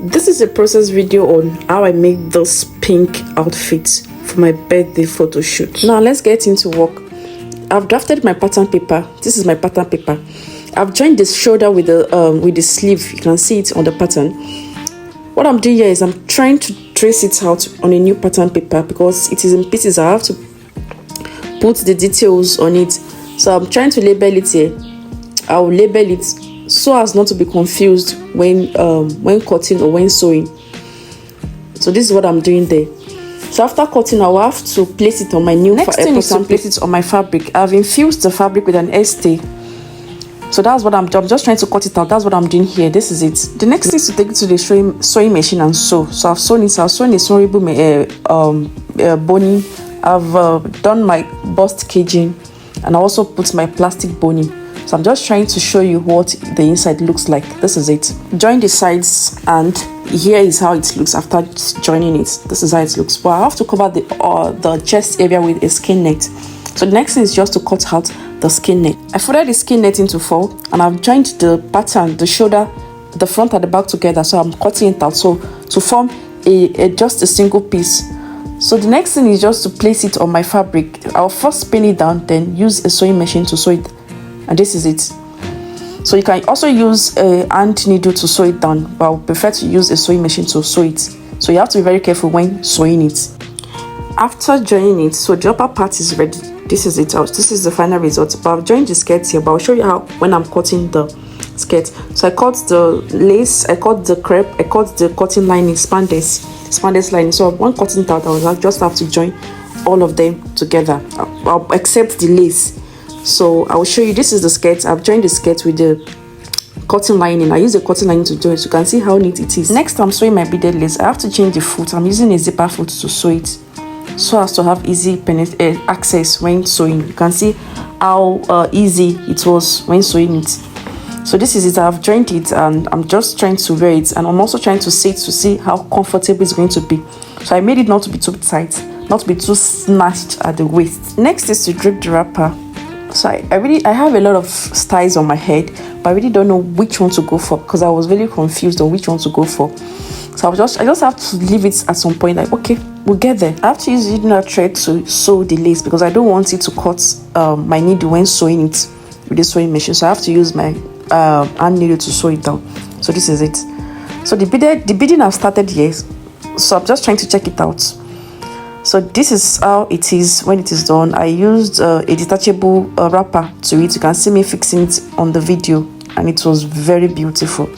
This is a process video on how I made this pink outfit for my birthday photo shoot. Now let's get into work. I've drafted my pattern paper. This is my pattern paper. I've joined the shoulder with the sleeve. You can see it on the pattern. What I'm doing here is I'm trying to trace it out on a new pattern paper because it is in pieces. I have to put the details on it. So I'm trying to label it here. I'll label it so as not to be confused when cutting or when sewing. So this is what I'm doing there. So after cutting, I will have to place it on my new next thing is to place it on my fabric. I've infused the fabric with an stay. So that's what I'm just trying to cut it out. That's what I'm doing here. This is it. The next thing is to take it to the sewing machine and sew. So I've sewn it. I've sewn a sewable boning. I've done my bust caging, and I also put my plastic boning. So I'm just trying to show you what the inside looks like. This is it. Join the sides, and here is how it looks after joining it. This is how it looks. But I have to cover the chest area with a skein net. So the next thing is just to cut out the skein net. I folded the skein net into 4, and I've joined the pattern, the shoulder, the front and the back together. So I'm cutting it out so to form just a single piece. So the next thing is just to place it on my fabric. I'll first spin it down, then use a sewing machine to sew it. And this is it. So you can also use a hand needle to sew it down, but I would prefer to use a sewing machine to sew it. So you have to be very careful when sewing it. After joining it, so the upper part is ready. This is it. This is the final result. But I've joined the skirt here, but I'll show you how when I'm cutting the skirt. So I cut the lace, I cut the crepe, I cut the cotton lining, spandex lining. So when cutting it out, I will just have to join all of them together, except the lace. So I will show you. This is the skirt. I've joined the skirt with the cotton lining. I use the cotton lining to join it. So you can see how neat it is. Next, I'm sewing my beaded lace. I have to change the foot. I'm using a zipper foot to sew it, so as to have easy access when sewing. You can see how easy it was when sewing it. So this is it. I've joined it, and I'm just trying to wear it, and I'm also trying to see it to see how comfortable it's going to be. So I made it not to be too tight, not to be too snatched at the waist. Next is to drape the wrapper. So I have a lot of styles on my head, but I really don't know which one to go for because I was really confused on which one to go for. So I just have to leave it at some point, like, okay, we'll get there. I have to use needle thread to sew the lace because I don't want it to cut my needle when sewing it with the sewing machine. So I have to use my hand needle to sew it down. So this is it. So the beading I've started here, so I'm just trying to check it out. So this is how it is when it is done. I used a detachable wrapper to it. You can see me fixing it on the video, and it was very beautiful.